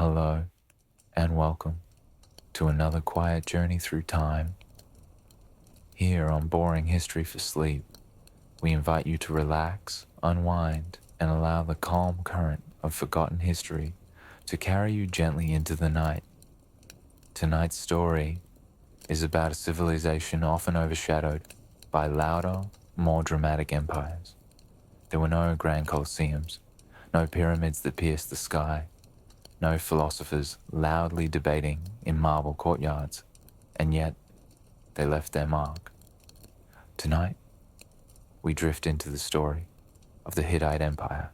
Hello and welcome to another quiet journey through time. Here on Boring History for Sleep, we invite you to relax, unwind, and allow the calm current of forgotten history to carry you gently into the night. Tonight's story is about a civilization often overshadowed by louder, more dramatic empires. There were no grand colosseums, no pyramids that pierced the sky, no philosophers loudly debating in marble courtyards, and yet they left their mark. Tonight, we drift into the story of the Hittite Empire,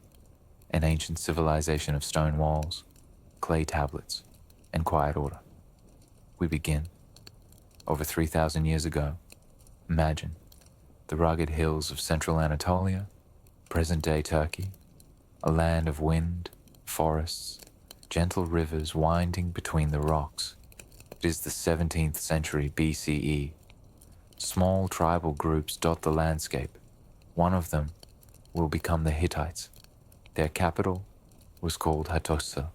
an ancient civilization of stone walls, clay tablets, and quiet order. We begin over 3,000 years ago. Imagine the rugged hills of central Anatolia, present-day Turkey, a land of wind, forests, gentle rivers winding between the rocks. It is the 17th century BCE. Small tribal groups dot the landscape. One of them will become the Hittites. Their capital was called Hattusa,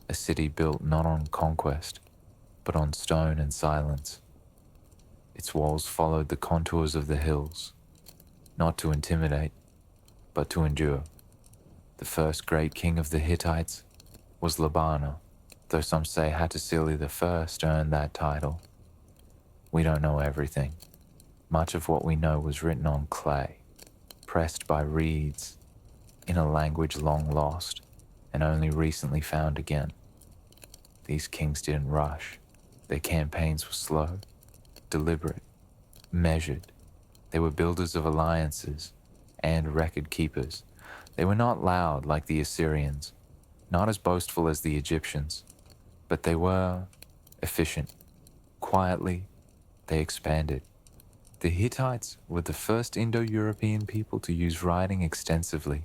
a city built not on conquest, but on stone and silence. Its walls followed the contours of the hills, not to intimidate, but to endure. The first great king of the Hittites was Labana, though some say Hattusili I earned that title. We don't know everything. Much of what we know was written on clay, pressed by reeds, in a language long lost and only recently found again. These kings didn't rush. Their campaigns were slow, deliberate, measured. They were builders of alliances and record keepers. They were not loud like the Assyrians, not as boastful as the Egyptians, but they were efficient. Quietly, they expanded. The Hittites were the first Indo-European people to use writing extensively.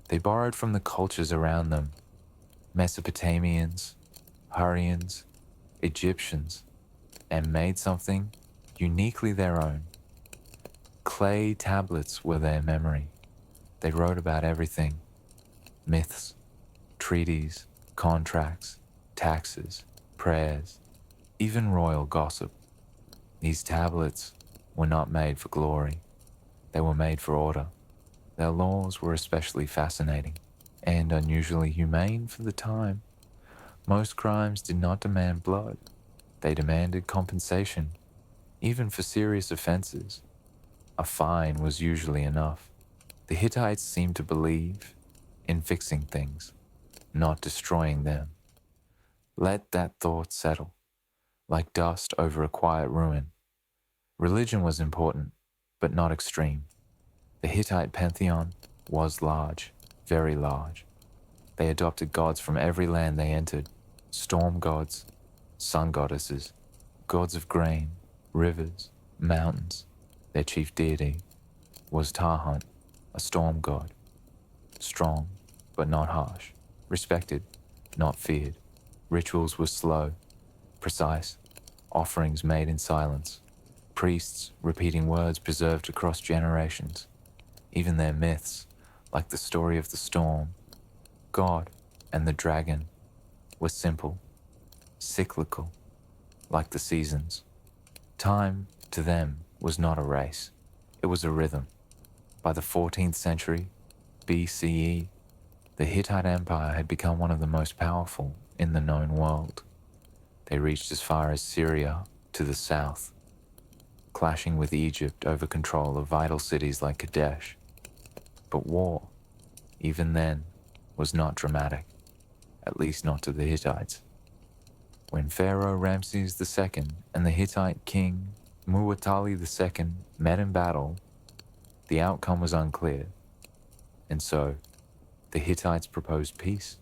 They borrowed from the cultures around them: Mesopotamians, Hurrians, Egyptians, and made something uniquely their own. Clay tablets were their memory. They wrote about everything: myths, treaties, contracts, taxes, prayers, even royal gossip. These tablets were not made for glory. They were made for order. Their laws were especially fascinating and unusually humane for the time. Most crimes did not demand blood. They demanded compensation, even for serious offenses. A fine was usually enough. The Hittites seemed to believe in fixing things, not destroying them. Let that thought settle, like dust over a quiet ruin. Religion was important, but not extreme. The Hittite pantheon was large, very large. They adopted gods from every land they entered: storm gods, sun goddesses, gods of grain, rivers, mountains. Their chief deity was Tahant, a storm god. Strong, but not harsh. Respected, not feared. Rituals were slow, precise. Offerings made in silence. Priests repeating words preserved across generations. Even their myths, like the story of the storm, God, and the dragon, were simple, cyclical, like the seasons. Time, to them, was not a race. It was a rhythm. By the 14th century BCE, the Hittite Empire had become one of the most powerful in the known world. They reached as far as Syria to the south, clashing with Egypt over control of vital cities like Kadesh. But war, even then, was not dramatic, at least not to the Hittites. When Pharaoh Ramses II and the Hittite king Muwatalli II met in battle, the outcome was unclear, and so the Hittites proposed peace.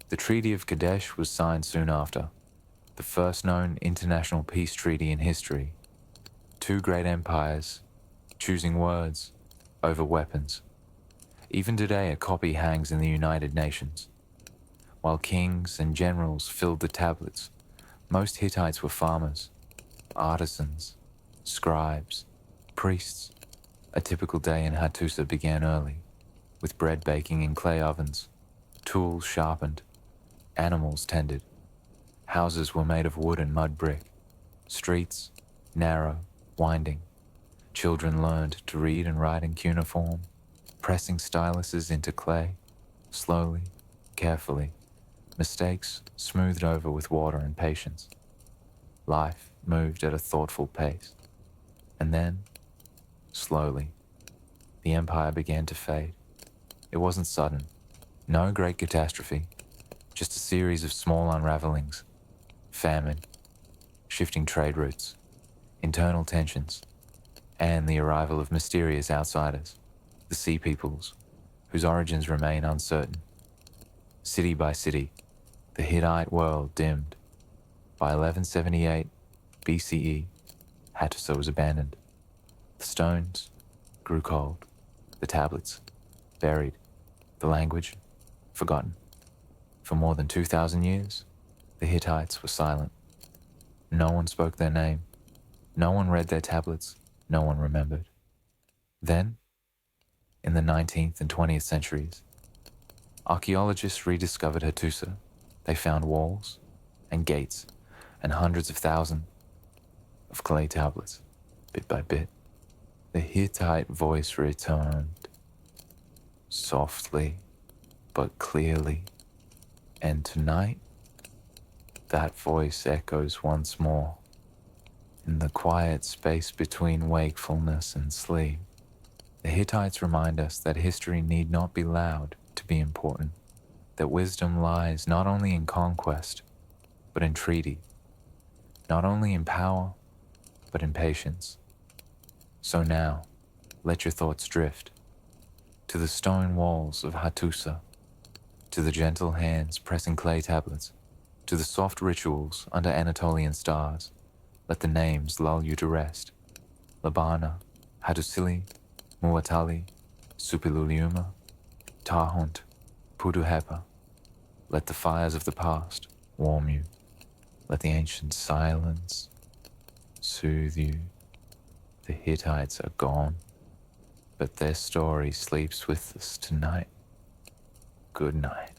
The Treaty of Kadesh was signed soon after, the first known international peace treaty in history. Two great empires choosing words over weapons. Even today, a copy hangs in the United Nations. While kings and generals filled the tablets, most Hittites were farmers, artisans, scribes, priests. A typical day in Hattusa began early, with bread baking in clay ovens, tools sharpened, Animals tended. Houses were made of wood and mud brick. Streets, narrow, winding. Children learned to read and write in cuneiform, pressing styluses into clay, slowly, carefully, mistakes smoothed over with water and patience. Life moved at a thoughtful pace. And then, slowly, the empire began to fade. It wasn't sudden, no great catastrophe, just a series of small unravelings, famine, shifting trade routes, internal tensions, and the arrival of mysterious outsiders, the sea peoples, whose origins remain uncertain. City by city, the Hittite world dimmed. By 1178 BCE, Hattusa was abandoned. The stones grew cold, the tablets buried, the language forgotten. For more than 2,000 years, the Hittites were silent. No one spoke their name. No one read their tablets. No one remembered. Then, in the 19th and 20th centuries, archaeologists rediscovered Hattusa. They found walls and gates and hundreds of thousands of clay tablets. Bit by bit, the Hittite voice returned, softly but clearly. And tonight, that voice echoes once more. In the quiet space between wakefulness and sleep, the Hittites remind us that history need not be loud to be important, that wisdom lies not only in conquest, but in treaty, not only in power, but in patience. So now, let your thoughts drift to the stone walls of Hattusa, to the gentle hands pressing clay tablets, to the soft rituals under Anatolian stars. Let the names lull you to rest. Labana, Hattusili, Muatali, Supiluliuma, Tahunt, Puduhepa. Let the fires of the past warm you. Let the ancient silence soothe you. The Hittites are gone, but their story sleeps with us tonight. Good night.